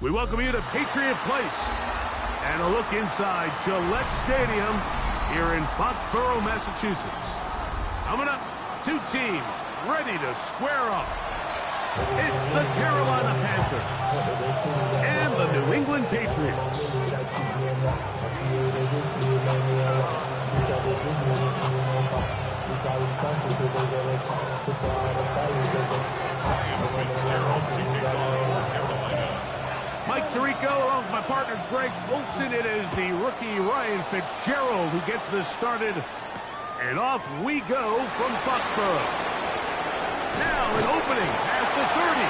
We welcome you to Patriot Place and a look inside Gillette Stadium here in Foxborough, Massachusetts. Coming up, two teams ready to square off. It's the Carolina Panthers and the New England Patriots. Mike Tirico, along with my partner Greg Olson. It is the rookie Ryan Fitzgerald who gets this started. And off we go from Foxborough. Now an opening past the 30.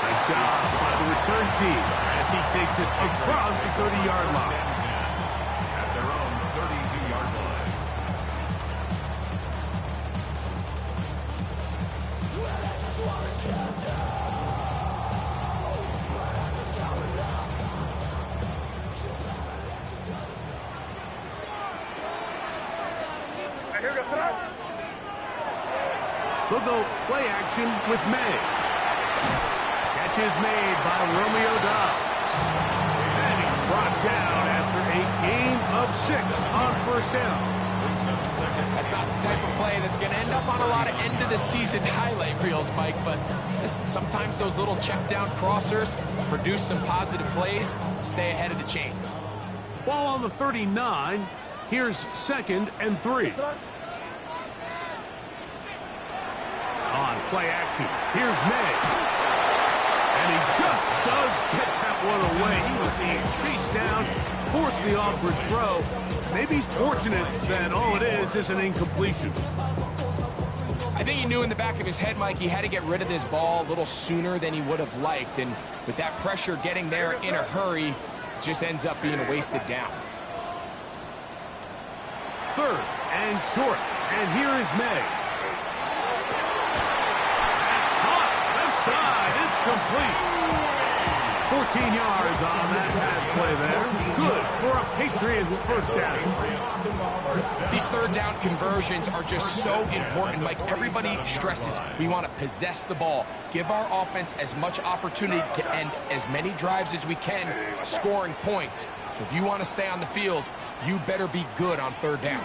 Nice job by the return team as he takes it across the 30-yard line. At their own 32-yard line. They'll go play action with May. Catch is made by Romeo Dobbs. And he's brought down after a gain of 6 on first down. That's not the type of play that's going to end up on a lot of end-of-the-season highlight reels, Mike, but listen, sometimes those little check-down crossers produce some positive plays, stay ahead of the chains. Ball on the 39. Here's 2nd and 3. On play action, here's May. And he just does get that one away. He was being chased down, forced the awkward throw. Maybe he's fortunate that all it is an incompletion. I think he knew in the back of his head, Mike, he had to get rid of this ball a little sooner than he would have liked. And with that pressure getting there in a hurry, it just ends up being a wasted down. 3rd and short. And here is May. Side, it's complete. 14 yards on that pass play there. Good for a Patriots first down. These third down conversions are just so important, Mike. Everybody stresses we want to possess the ball, give our offense as much opportunity to end as many drives as we can, scoring points. So if you want to stay on the field, you better be good on third down.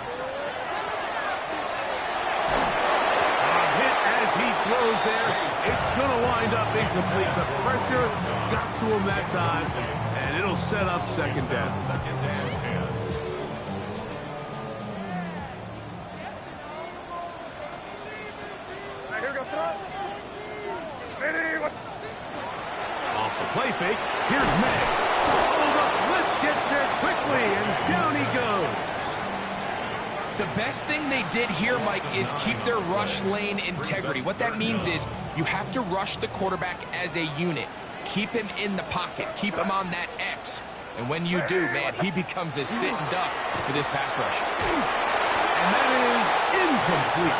He throws there. It's going to wind up incomplete. The pressure got to him that time, and it'll set up 2nd down. 2nd and 10. Off the play fake, here's May. Hold up, Blitz gets there quickly, and down he goes. The best thing they did here, Mike, is keep their rush lane integrity. What that means is you have to rush the quarterback as a unit. Keep him in the pocket. Keep him on that X. And when you do, man, he becomes a sitting duck for this pass rush. And that is incomplete.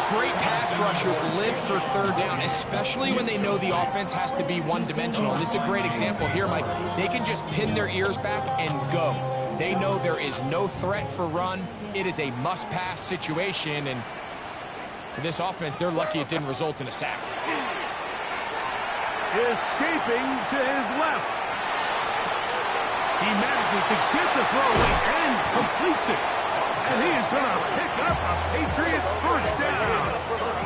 Great pass rushers live for third down, especially when they know the offense has to be one-dimensional. This is a great example here, Mike. They can just pin their ears back and go. They know there is no threat for run. It is a must-pass situation, and for this offense, they're lucky it didn't result in a sack. Escaping to his left. He manages to get the throw away and completes it. And he is going to pick up a Patriots first down.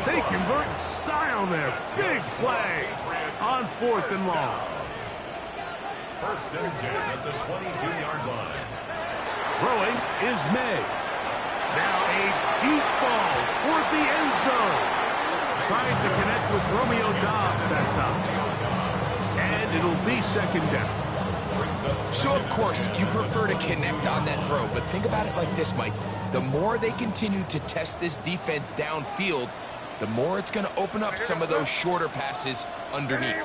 They convert in style there. Big play on 4th and long. 1st and 10 at the 22-yard line. Throwing is May. Now a deep ball toward the end zone. Trying to connect with Romeo Dobbs that time. And it'll be 2nd down. So, of course, you prefer to connect on that throw, but think about it like this, Mike. The more they continue to test this defense downfield, the more it's going to open up some of those shorter passes underneath. We're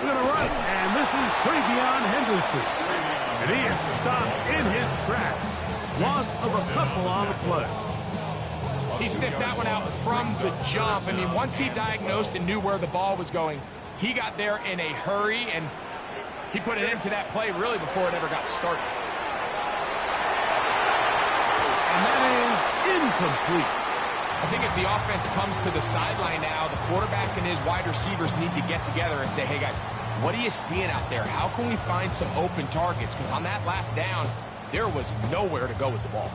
going to run, and this is Travion Henderson. And he is stopped in his tracks. Loss of a couple on the play. He sniffed that one out from the jump. I mean, once he diagnosed and knew where the ball was going, he got there in a hurry, and he put it into that play really before it ever got started. And that is incomplete. I think as the offense comes to the sideline now, the quarterback and his wide receivers need to get together and say, hey, guys, what are you seeing out there? How can we find some open targets? Because on that last down, there was nowhere to go with the ball.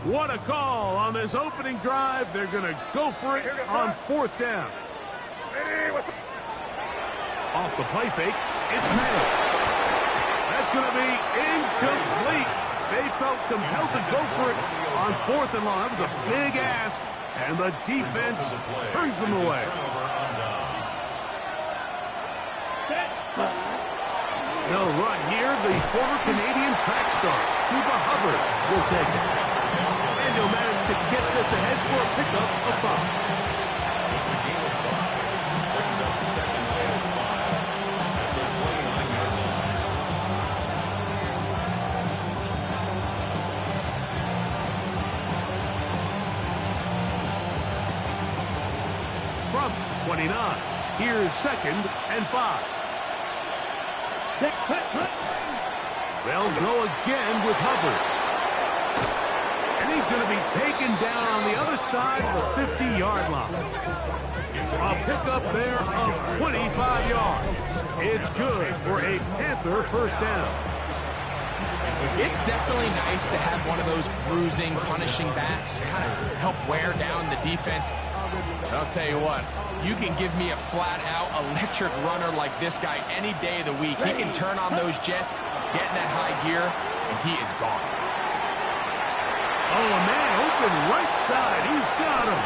What a call on this opening drive. They're going to go for it on 4th down. Off the play fake, it's May. That's going to be incomplete. They felt compelled to go for it on 4th and long. That was a big ask, and the defense turns them away. They'll run here. The former Canadian track star, Chuba Hubbard, will take it. And he'll manage to get this ahead for a pickup of 5. It's a game of 5. Brings up 2nd and 5 at the 29-yard line. From 29, here's 2nd and 5. They'll go again with Hubbard. And he's going to be taken down on the other side of the 50-yard line. A pickup there of 25 yards. It's good for a Panther 1st down. It's definitely nice to have one of those bruising, punishing backs kind of help wear down the defense. But I'll tell you what, you can give me a flat-out electric runner like this guy any day of the week. He can turn on those jets, get in that high gear, and he is gone. Oh, man, open right side. He's got him.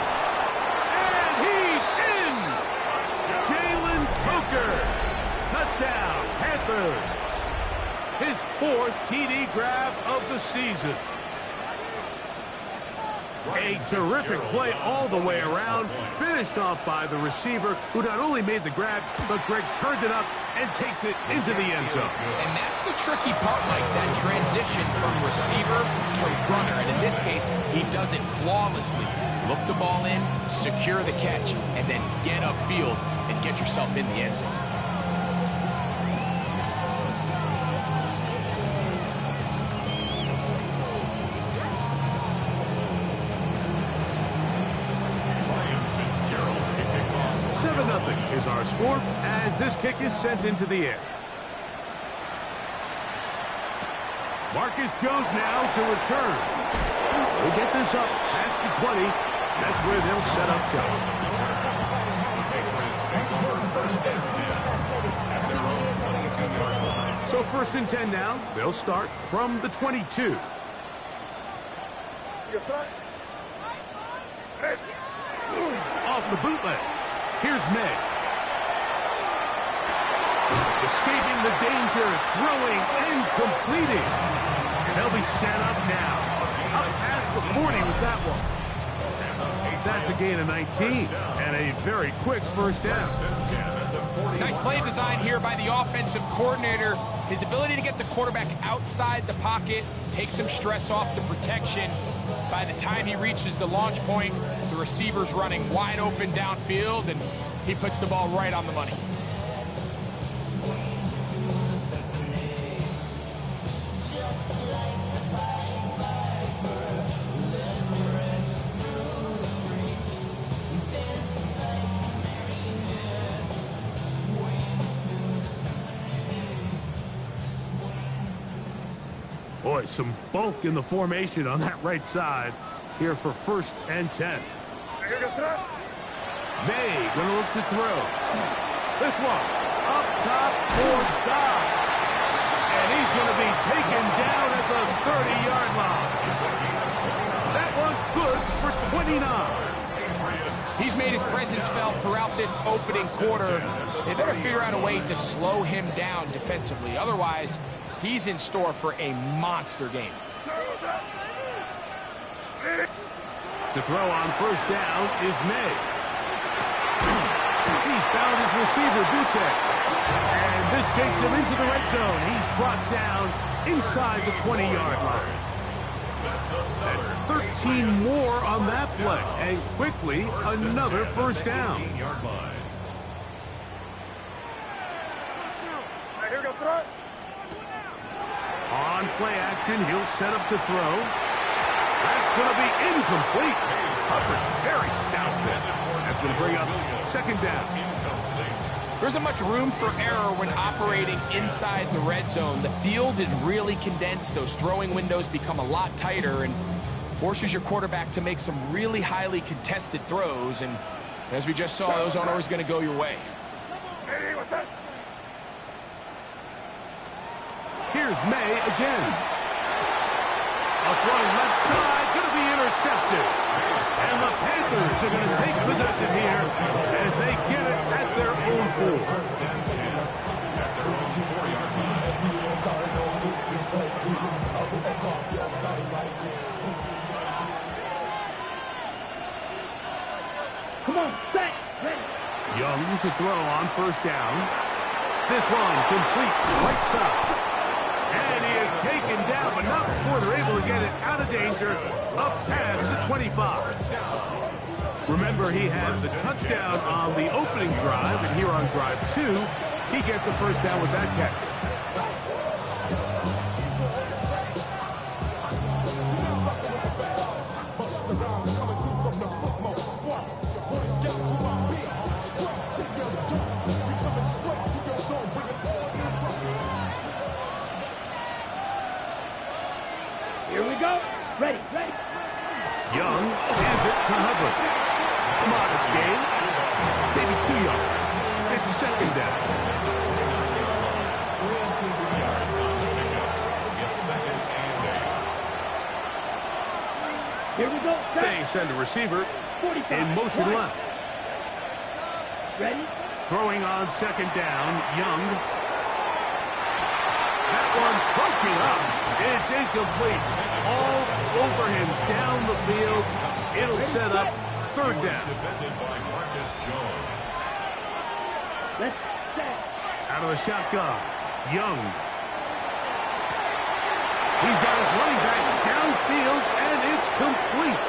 And he's in. Jalen Coker. Touchdown, Panthers. His 4th TD grab of the season. A terrific play all the way around, finished off by the receiver, who not only made the grab, but Greg turned it up and takes it into the end zone. And that's the tricky part, Mike, that transition from receiver to runner. And in this case, he does it flawlessly. Look the ball in, secure the catch, and then get upfield and get yourself in the end zone. Is our score as this kick is sent into the air. Marcus Jones now to return. We'll get this up past the 20. That's where they'll set up shop. So 1st and 10 now. They'll start from the 22. Off the bootleg. Here's May. Escaping the danger, throwing and completing. And they'll be set up now. Up past the 40 with that one. That's a gain of 19 and a very quick 1st down. Nice play design here by the offensive coordinator. His ability to get the quarterback outside the pocket, take some stress off the protection. By the time he reaches the launch point, the receiver's running wide open downfield, and he puts the ball right on the money. Boy, some bulk in the formation on that right side here for 1st and 10. May going to look to throw. This one up top for Dobbs. And he's going to be taken down at the 30-yard line. That one good for 29. He's made his presence felt throughout this opening quarter. They better figure out a way to slow him down defensively. Otherwise, he's in store for a monster game. To throw on 1st down is May. He's found his receiver, Butte. And this takes him into the red zone. He's brought down inside the 20-yard line. That's 13 more on that play. And quickly, another 1st down. On play action, he'll set up to throw. That's going to be incomplete. Hubbard very stout there. That's going to bring up 2nd down. There isn't much room for error when operating inside the red zone. The field is really condensed. Those throwing windows become a lot tighter and forces your quarterback to make some really highly contested throws. And as we just saw, those aren't always going to go your way. Here's May again. A throw left side, going to be intercepted. And the Panthers are going to take possession here as they get it at their own 4. Come on, set, ready. Young to throw on first down. This one complete right side. And he is taken down, but not before they're able to get it out of danger, up past the 25. Remember, he had the touchdown on the opening drive, and here on drive 2, he gets a first down with that catch. Here we go. Ready, ready. Young hands it to Hubbard. A modest gain. Maybe 2 yards. It's second down. Here we go. Set. They send a receiver 45. in motion Right. left. Ready. Throwing on second down, Young. That one broken up. It's incomplete. All over him down the field. It'll set up third down. Let's set. Out of the shotgun, Young. He's got his running back downfield, and it's complete.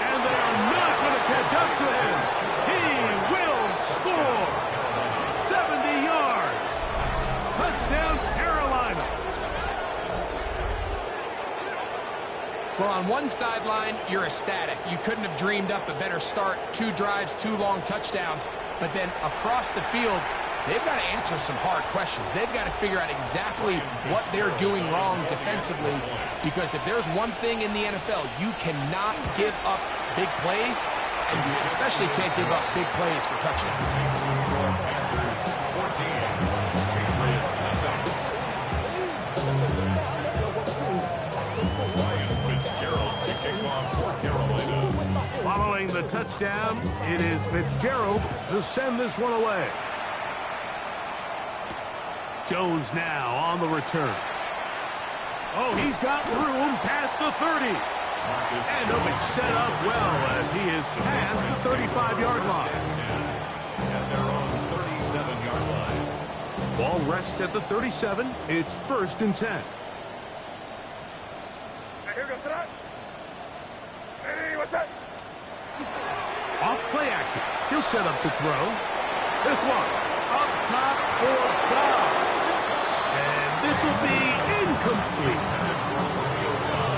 And they are not going to catch up to him. He will score. 70 yards. Touchdown, Carolina. Well, on one sideline, you're ecstatic. You couldn't have dreamed up a better start. 2 drives, 2 long touchdowns. But then across the field, they've got to answer some hard questions. They've got to figure out exactly what they're doing wrong defensively. Because if there's one thing in the NFL, you cannot give up big plays, and you especially can't give up big plays for touchdowns. Following the touchdown, it is Fitzgerald to send this one away. Jones now on the return. Oh, he's got room past the 30. And he'll be set up well as he is past the 35-yard line. At their own 37-yard line. Ball rests at the 37. It's 1st and 10. Here goes that. Hey, what's that? Off play action. He'll set up to throw. This one up top for Dobbs. And this will be incomplete.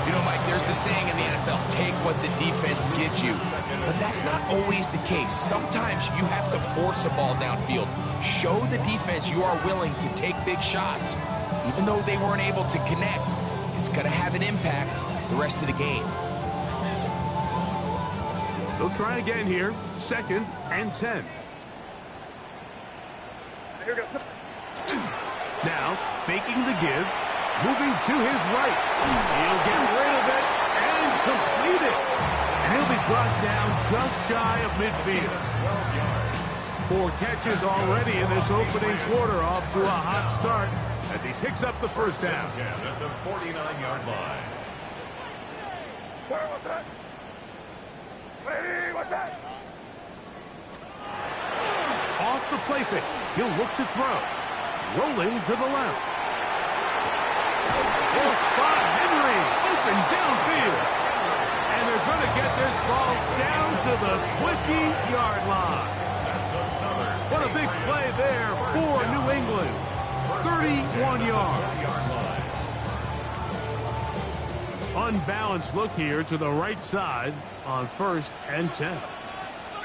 You know, Mike, there's the saying in the NFL, take what the defense gives you. But that's not always the case. Sometimes you have to force a ball downfield. Show the defense you are willing to take big shots. Even though they weren't able to connect, it's going to have an impact the rest of the game. They'll try again here. 2nd and 10. Here goes. Now, faking the give, moving to his right. He'll get rid of it and complete it. And he'll be brought down just shy of midfield. 4 catches already in this opening quarter, off to a hot start as he picks up the first down. At the 49-yard line. What's that? Hey, what's that? Off the play fake. He'll look to throw. Rolling to the left. He'll spot Henry. Open downfield. And they're going to get this ball down to the 20-yard line. What a big play there for New England. 31 yards. Unbalanced look here to the right side on 1st and 10.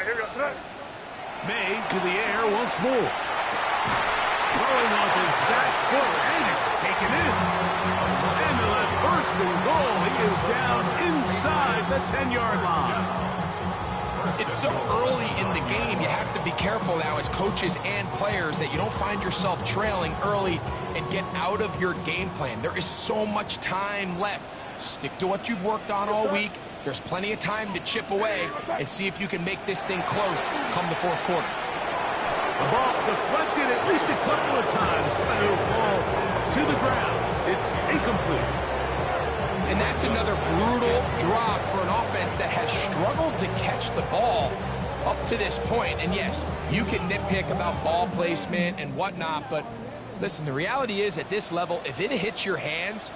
Here goes that. May to the air once more. Throwing off his back foot, and it's taken in. And the left first and goal. He is down inside the 10-yard line. It's so early in the game, you have to be careful now as coaches and players that you don't find yourself trailing early and get out of your game plan. There is so much time left. Stick to what you've worked on all week. There's plenty of time to chip away and see if you can make this thing close come the fourth quarter. The ball deflected at least a couple of times, but it'll fall to the ground. It's incomplete. And that's another brutal drop for an offense that has struggled to catch the ball up to this point. And yes, you can nitpick about ball placement and whatnot, but listen, the reality is at this level, if it hits your hands,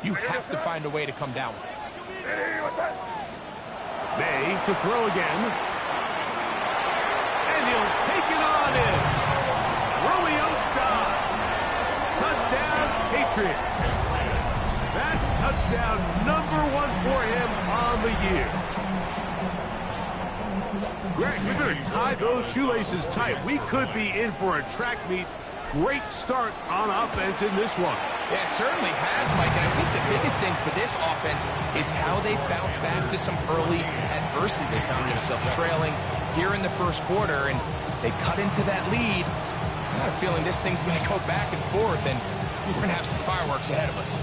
you have to find a way to come down with it. May to throw again. And he'll take it on in. Romeo dives. Touchdown, Patriots. That touchdown #1 for him on the year. Greg, we're going to tie those shoelaces tight. We could be in for a track meet. Great start on offense in this one. Yeah, it certainly has, Mike. And I think the biggest thing for this offense is how they bounce back to some early adversity. They found themselves trailing here in the first quarter, and they cut into that lead. I got a feeling this thing's going to go back and forth, and we're going to have some fireworks ahead of us.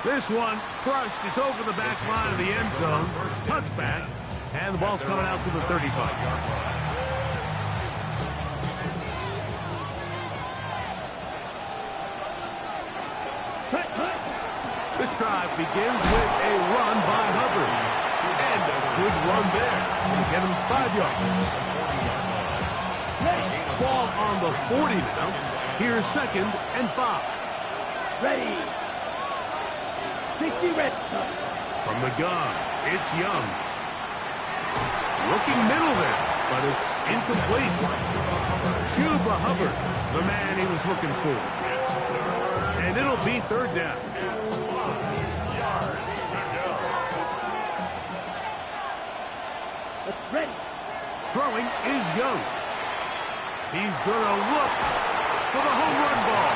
This one crushed. It's over the back line of the end zone. Touchback. And the ball's coming out to the 35-yard line. This drive begins with a run by Hubbard. And a good run there. Going to get him 5 yards. Ball on the 40 now. Here's 2nd and 5. Ready. 60 red. From the gun, it's Young. Looking middle there, but it's incomplete. Chuba Hubbard, the man he was looking for. And it'll be 3rd down. Ready. Throwing is Young. He's going to look for the home run ball.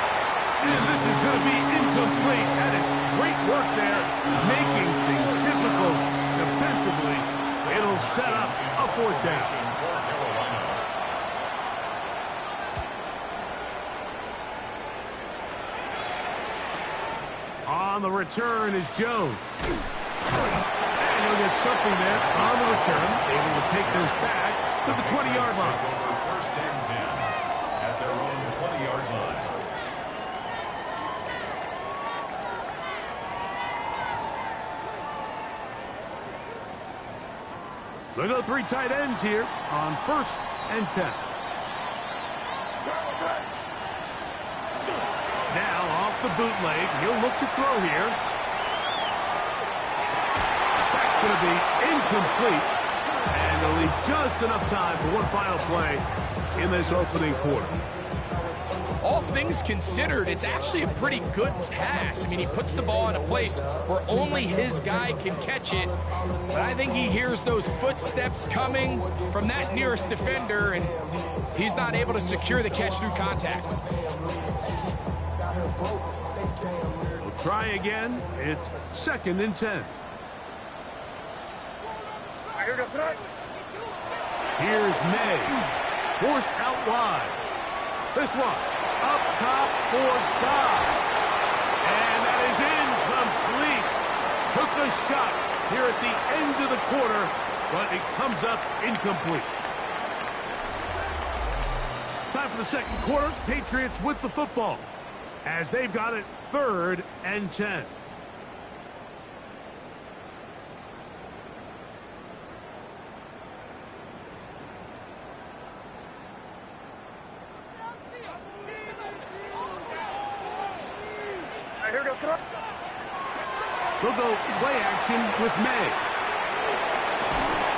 And this is going to be incomplete. That is great work there, making things difficult defensively. It'll set up a 4th down. On the return is Jones. And he'll get something there on the return. Able to take this back to the 20-yard line. First and 10 at their own 20-yard line. They go 3 tight ends here on 1st and 10. Now off the bootleg. He'll look to throw here. That's going to be incomplete. And they'll leave just enough time for one final play in this opening quarter. All things considered, it's actually a pretty good pass. I mean, he puts the ball in a place where only his guy can catch it. But I think he hears those footsteps coming from that nearest defender, and he's not able to secure the catch through contact. We'll try again. It's 2nd and 10. Here's May. Forced out wide. This one up top for Dobbs. And that is incomplete. Took a shot here at the end of the quarter, but it comes up incomplete. Time for the 2nd quarter. Patriots with the football as they've got it 3rd and 10. We'll go play action with May.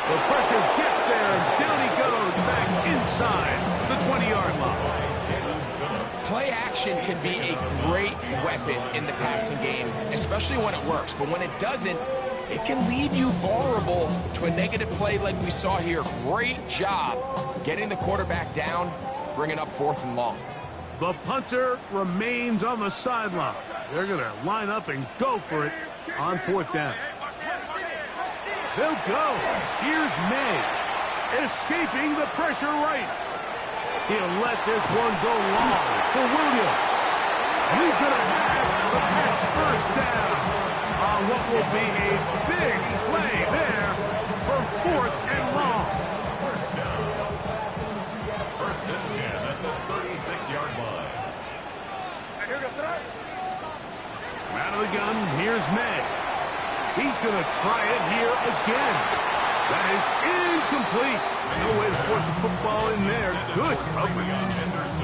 The pressure gets there, and down he goes back inside the 20-yard line. Play action can be a great weapon in the passing game, especially when it works. But when it doesn't, it can leave you vulnerable to a negative play like we saw here. Great job getting the quarterback down, bringing up 4th and long. The punter remains on the sideline. They're going to line up and go for it on 4th down. They'll go. Here's May, escaping the pressure right. He'll let this one go long for Williams. And he's going to have the Pats first down on what will be a big play there for 4th and long. First down. First and 10 at the 36-yard line. Out of the gun, here's May. He's going to try it here again. That is incomplete. No way to force the football in there. Good coverage.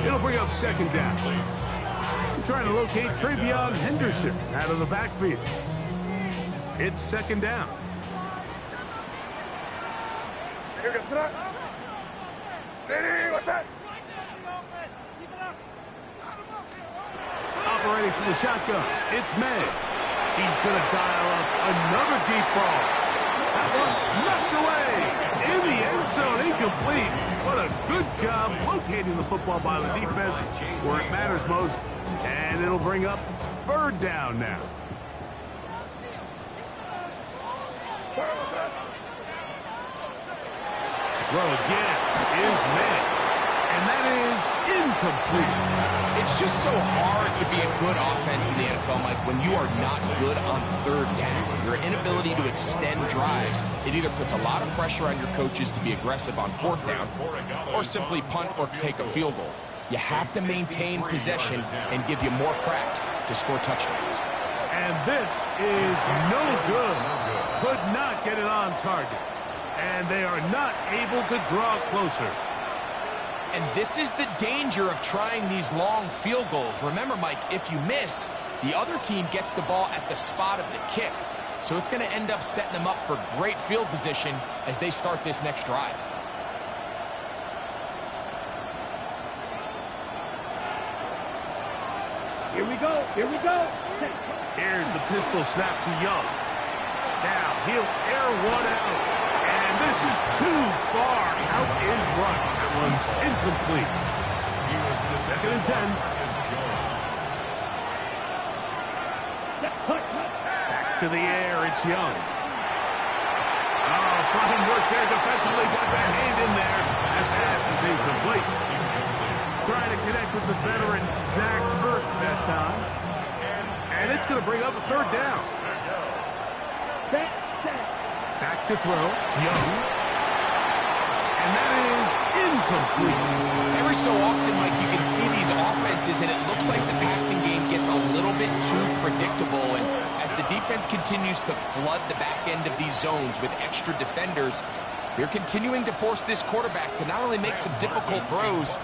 It'll bring up 2nd down. I'm trying to locate Travion Henderson out of the backfield. It's 2nd down. Operating for the shotgun, it's May. He's going to dial up another deep ball. That one's knocked away in the end zone, incomplete. What a good job locating the football by the defense where it matters most. And it'll bring up 3rd down now. Throw again is May. And that is incomplete. It's just so hard to be a good offense in the NFL, Mike, when you are not good on 3rd down. Your inability to extend drives, it either puts a lot of pressure on your coaches to be aggressive on 4th down or simply punt or kick a field goal. You have to maintain possession and give you more cracks to score touchdowns. And this is no good. Could not get it on target. And they are not able to draw closer. And this is the danger of trying these long field goals. Remember, Mike, if you miss, the other team gets the ball at the spot of the kick. So it's going to end up setting them up for great field position as they start this next drive. Here we go. Here we go. Here's the pistol snap to Young. Now he'll air one out. And this is too far out in front. That one's incomplete. Here's the 2nd and 10. Back to the air, it's Young. Oh, fine work there defensively. Got that hand in there. That pass is incomplete. Trying to connect with the veteran Zach Ertz that time. And it's going to bring up a 3rd down. Back to throw. Young. And that is incomplete. Every so often, Mike, you can see these offenses, and it looks like the passing game gets a little bit too predictable. And as the defense continues to flood the back end of these zones with extra defenders, they're continuing to force this quarterback to not only make some difficult throws,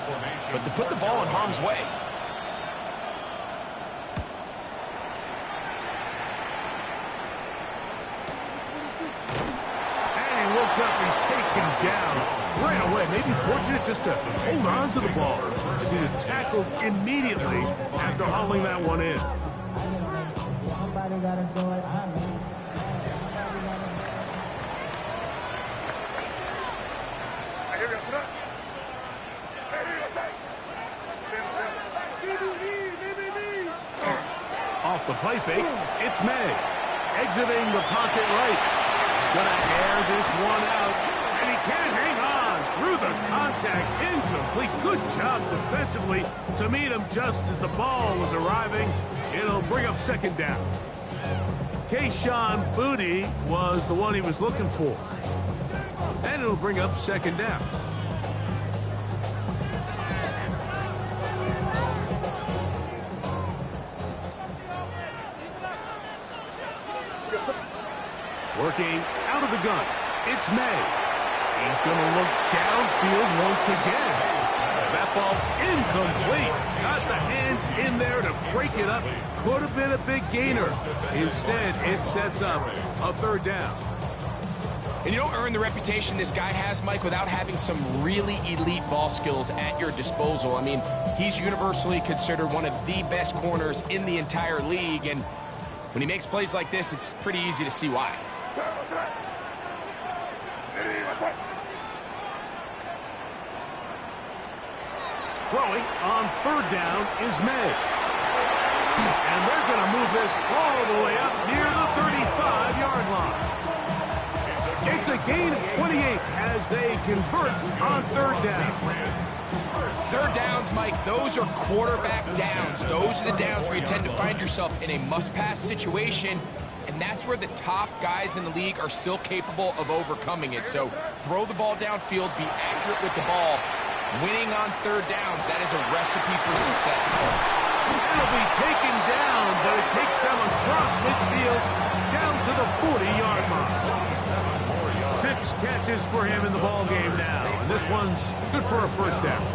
but to put the ball in harm's way. Up, he's taken down right away. Maybe fortunate just to hold on to the ball. He was tackled immediately after hauling that one in. Off the play fake, it's May. Exiting the pocket right. Gonna air this one out, and he can't hang on through the contact. Incomplete. Good job defensively to meet him just as the ball was arriving. It'll bring up 2nd down. Kayshon Boutte was the one he was looking for. And it'll bring up 2nd down. Working out of the gun, it's May. He's going to look downfield once again. That ball incomplete. Got the hands in there to break it up. Could have been a big gainer. Instead, it sets up a 3rd down. And you don't earn the reputation this guy has, Mike, without having some really elite ball skills at your disposal. I mean, he's universally considered one of the best corners in the entire league. And when he makes plays like this, it's pretty easy to see why. Throwing on third down is May. And they're going to move this all the way up near the 35-yard line. It's a gain of 28 as they convert on third down. Third downs, Mike, those are quarterback downs. Those are the downs where you tend to find yourself in a must-pass situation, and that's where the top guys in the league are still capable of overcoming it. So throw the ball downfield, be accurate with the ball. Winning on third downs, that is a recipe for success. It'll be taken down, but it takes them across midfield down to the 40-yard line. 6 catches for him in the ballgame now, and this one's good for a first down.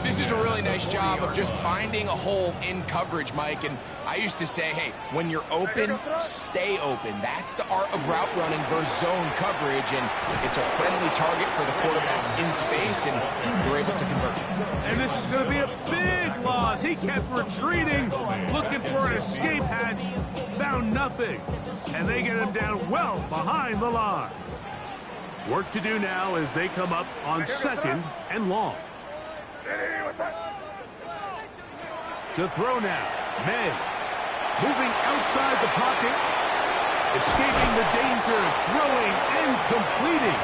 This is a really nice job of just finding a hole in coverage, Mike. And I used to say, hey, when you're open, stay open. That's the art of route running versus zone coverage, and it's a friendly target for the quarterback in space, and you're able to convert. And this is going to be a big loss. He kept retreating, looking for an escape hatch, found nothing, and they get him down well behind the line. Work to do now as they come up on second and long. To throw now, May. Moving outside the pocket, escaping the danger, throwing and completing.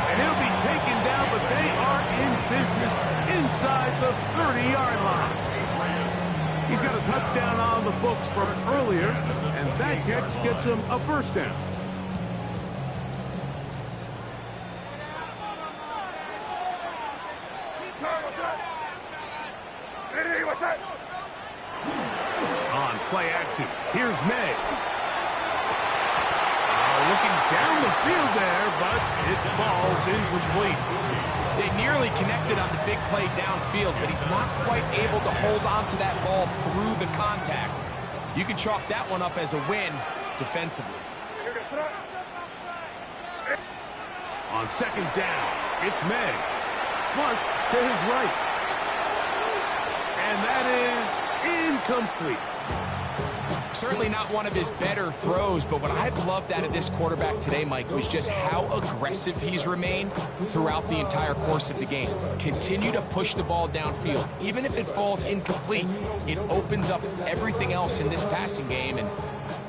And he'll be taken down, but they are in business inside the 30-yard line. He's got a touchdown on the books from earlier, and that catch gets him a first down. On play action, here's May. Looking down the field there, but it falls incomplete. They nearly connected on the big play downfield, but he's not quite able to hold on to that ball through the contact. You can chalk that one up as a win defensively. On second down, it's May. Flush to his right. And that is incomplete. Certainly not one of his better throws, but what I've loved out of this quarterback today, Mike, was just how aggressive he's remained throughout the entire course of the game. Continue to push the ball downfield. Even if it falls incomplete, it opens up everything else in this passing game, and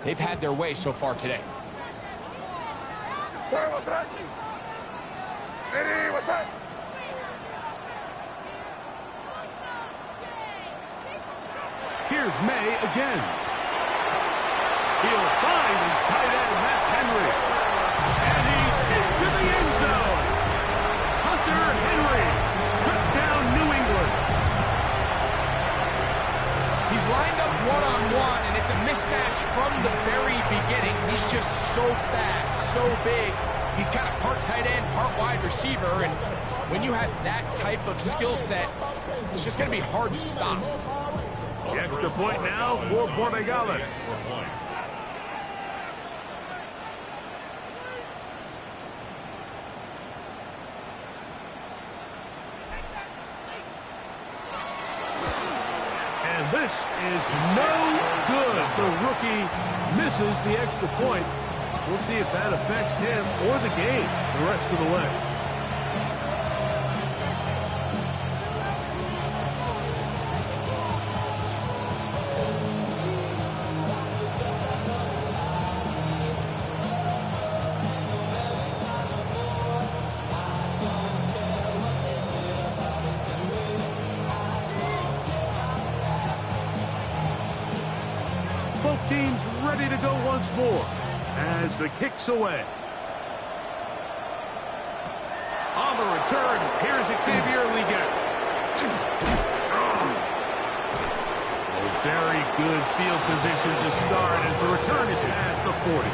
they've had their way so far today. Here's May again. He'll find his tight end, that's Henry. And he's into the end zone. Hunter Henry, touchdown New England. He's lined up one-on-one, and it's a mismatch from the very beginning. He's just so fast, so big. He's kind of part tight end, part wide receiver, and when you have that type of skill set, it's just going to be hard to stop. The extra point now for Borregales. And this is no good. The rookie misses the extra point. We'll see if that affects him or the game the rest of the way. Both teams ready to go once more as the kick's away. On the return, here's Xavier Liga. Very good field position to start as the return is past the 40.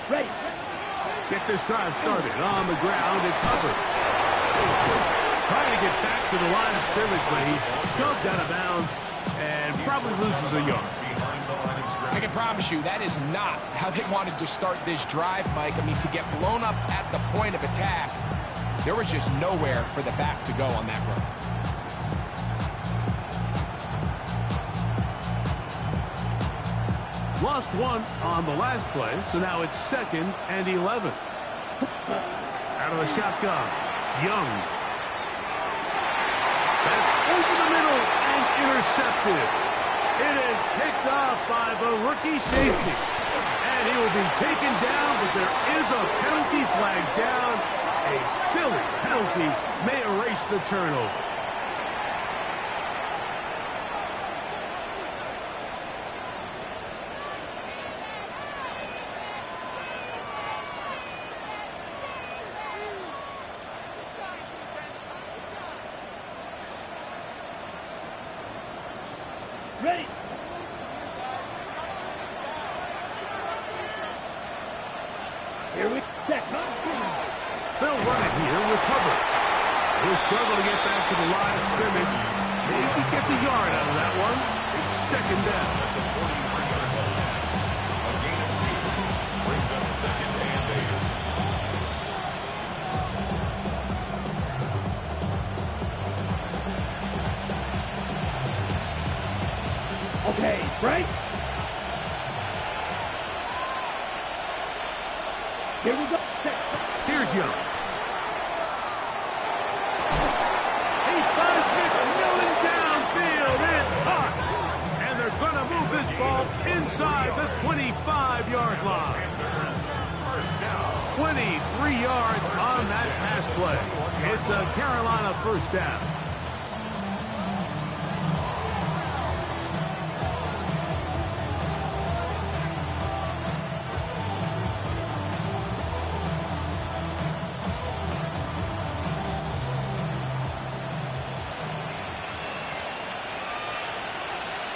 Ready. Get this drive started on the ground. It's Hubbard. Trying to get back to the line of scrimmage, but he's shoved out of bounds and probably loses a yard. I can promise you that is not how they wanted to start this drive, Mike. I mean, to get blown up at the point of attack, there was just nowhere for the back to go on that run. Lost one on the last play, so now it's 2nd and 11. Out of the shotgun, Young. That's over the middle and intercepted. It is picked off by the rookie safety. And he will be taken down, but there is a penalty flag down. A silly penalty may erase the turnover. Ready. Here we set. They'll run it here with Hubbard. He'll struggle to get back to the line of scrimmage. Maybe gets a yard out of that one. It's 2nd down. At the 43-yard line. A gain of 2 brings up 2nd and 8. Okay, right? Here we go. Here's Young. He finds McMillan downfield. It's caught. And they're going to move this ball inside the 25-yard line. 23 yards on that pass play. It's a Carolina 1st down.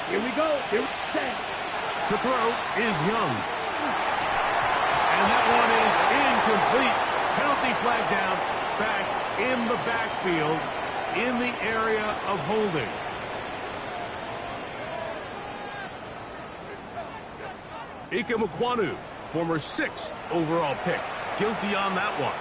Here we go. Here we go. To throw is Young. And that one is incomplete. Penalty flag down, back in the backfield, in the area of holding. Ike Mukwanu, former 6th overall pick, guilty on that one.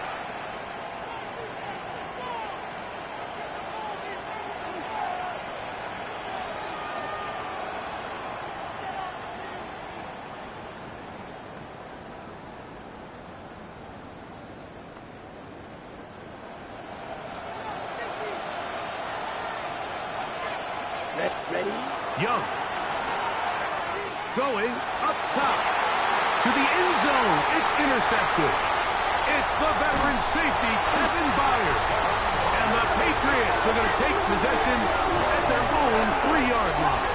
Ready? Young. Going up top. To the end zone. It's intercepted. It's the veteran safety, Kevin Byard. And the Patriots are going to take possession at their own 3-yard line.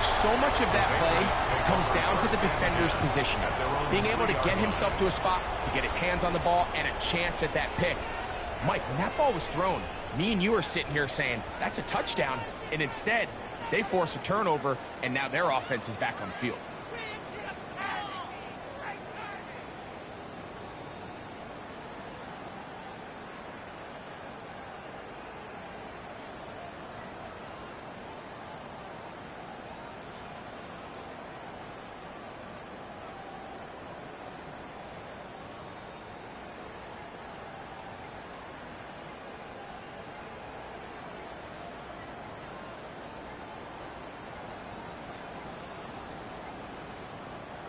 So much of that play comes down to the defender's positioning. Being able to get himself to a spot, to get his hands on the ball, and a chance at that pick. Mike, when that ball was thrown, me and you are sitting here saying, that's a touchdown. And instead, they force a turnover, and now their offense is back on the field.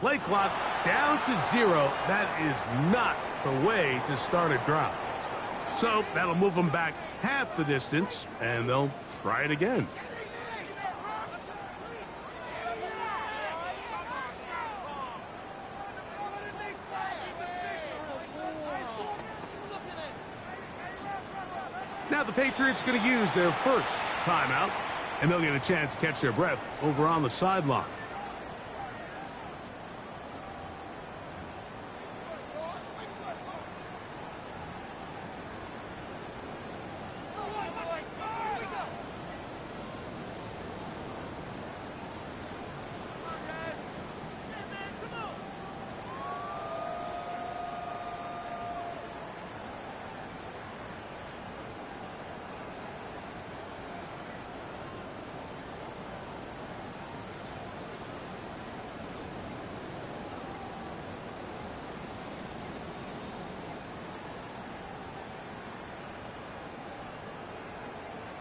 Play clock down to 0. That is not the way to start a drive. So that'll move them back half the distance, and they'll try it again. Now the Patriots going to use their first timeout, and they'll get a chance to catch their breath over on the sideline.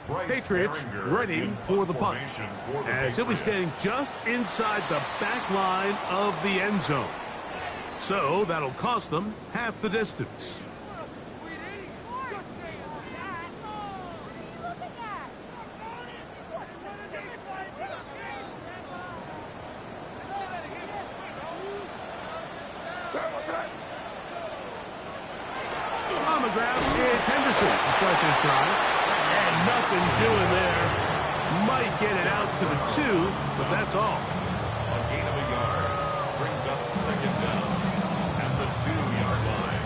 Patriots ready for the punt, as he'll be standing just inside the back line of the end zone. So that'll cost them half the distance. On the ground, it's Henderson to start this drive. And nothing doing there. Might get it out to the 2, but that's all. A gain of a yard brings up second down at the 2-yard line.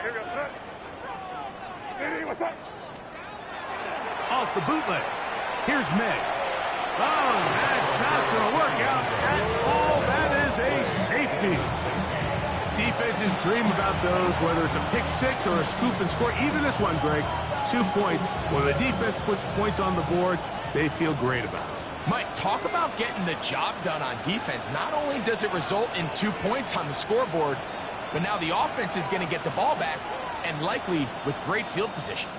Here we go, son. Hey, what's up? Off the bootleg. Here's May. Oh, that's not going to work out at all. That is a safety. Defenses dream about those, whether it's a pick six or a scoop and score. Even this one, Greg, 2 points. When the defense puts points on the board, they feel great about it. Mike, talk about getting the job done on defense. Not only does it result in 2 points on the scoreboard, but now the offense is going to get the ball back, and likely with great field position.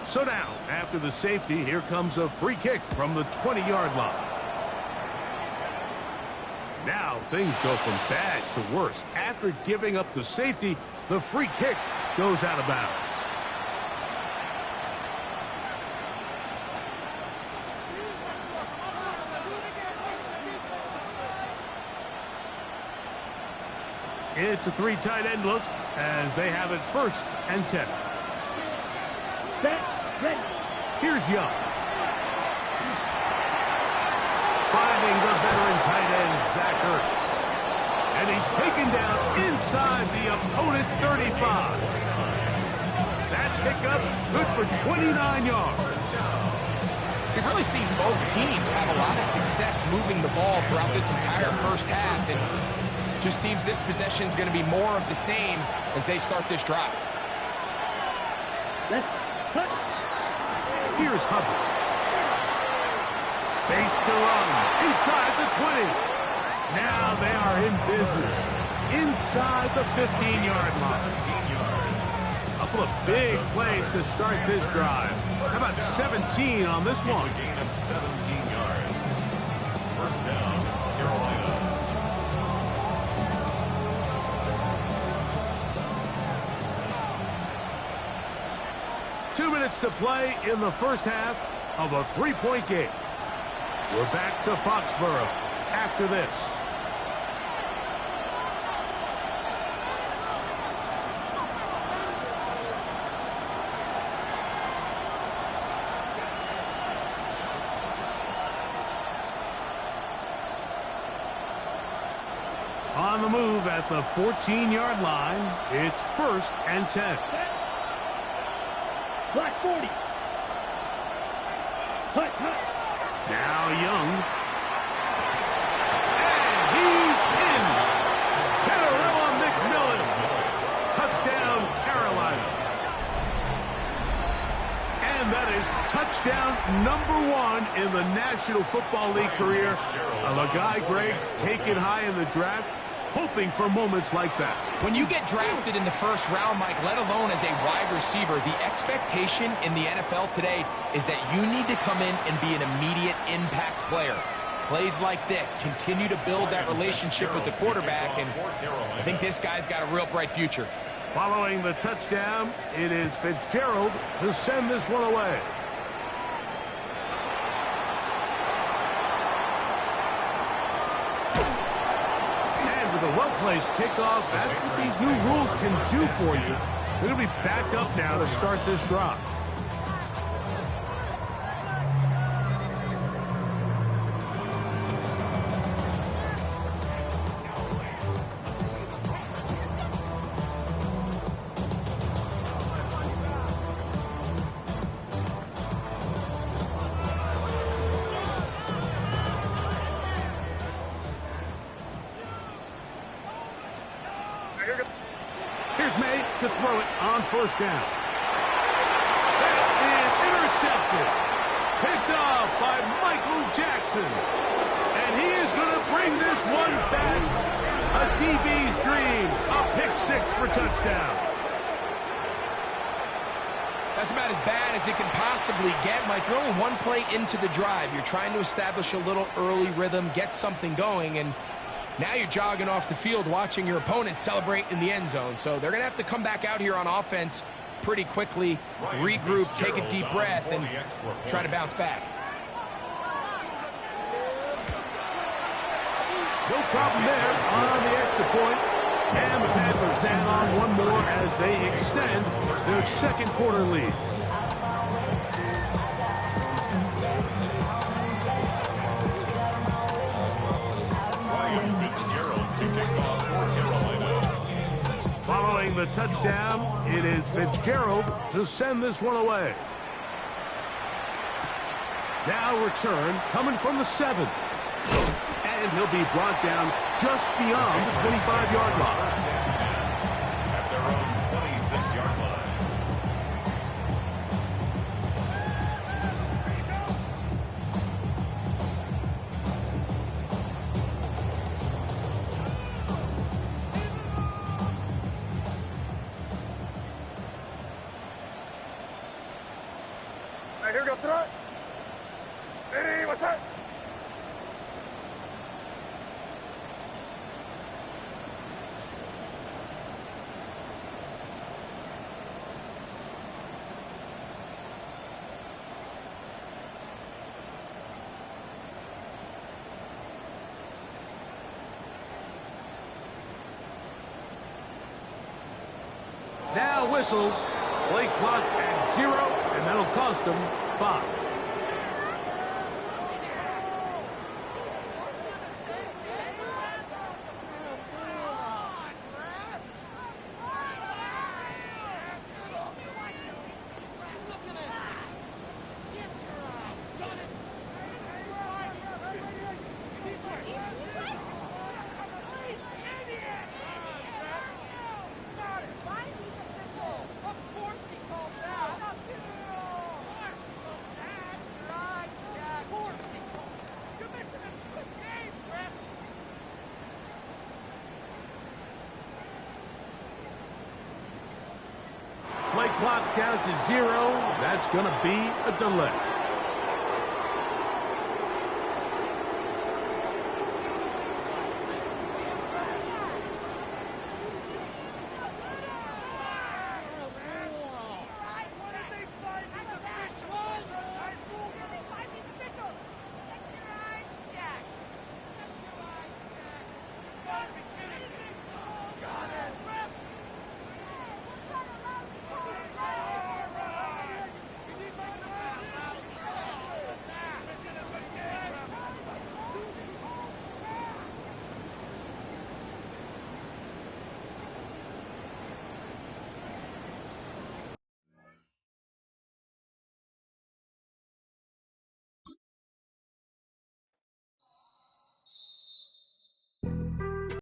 So now, after the safety, here comes a free kick from the 20-yard line. Now things go from bad to worse. After giving up the safety, the free kick goes out of bounds. It's a 3 tight end look as they have it 1st and 10. Here's Young. Finding the veteran tight end, Zach Ertz. And he's taken down inside the opponent's 35. That pickup good for 29 yards. We've really seen both teams have a lot of success moving the ball throughout this entire first half, and just seems this possession is going to be more of the same as they start this drive. Let's cut. Here's Hubbard. Space to run inside the 20. Now they are in business inside the 15-yard line. 17 yards. A couple of big plays to start this drive. How about 17 on this one? It's a gain of 17 yards. First down, Carolina. Two minutes to play in the first half of a 3-point game. We're back to Foxborough after this. On the move at the 14-yard line, it's 1st and 10. Black 40. Hut. Now Young. And he's in. Carolina McMillan. Touchdown, Carolina. And that is touchdown number 1 in the National Football League career of a guy, Greg, taken high in the draft, hoping for moments like that. When you get drafted in the first round, Mike, let alone as a wide receiver, the expectation in the NFL today is that you need to come in and be an immediate impact player. Plays like this continue to build that relationship with the quarterback, and I think this guy's got a real bright future. Following the touchdown, it is Fitzgerald to send this one away. A well-placed kickoff. That's what these new rules can do for you. They're going to be back up now to start this drive. Here's May to throw it on 1st down. That is intercepted. Picked off by Michael Wilson. And he is going to bring this one back. A DB's dream. A pick six for touchdown. That's about as bad as it can possibly get, Mike. You're only one play into the drive. You're trying to establish a little early rhythm, get something going, and now you're jogging off the field watching your opponent celebrate in the end zone. So they're going to have to come back out here on offense pretty quickly, regroup, take a deep breath, and try to bounce back. No problem there on the extra point. And the Panthers add on one more as they extend their second quarter lead. Following the touchdown, it is Fitzgerald to send this one away. Now return coming from the 7. And he'll be brought down just beyond the 25-yard line. At their own 26-yard line. All right, here we go, throw it. Hey, what's that? Now whistles. Play clock at 0, and that'll cost them 5. Play clock down to 0. That's going to be a delay.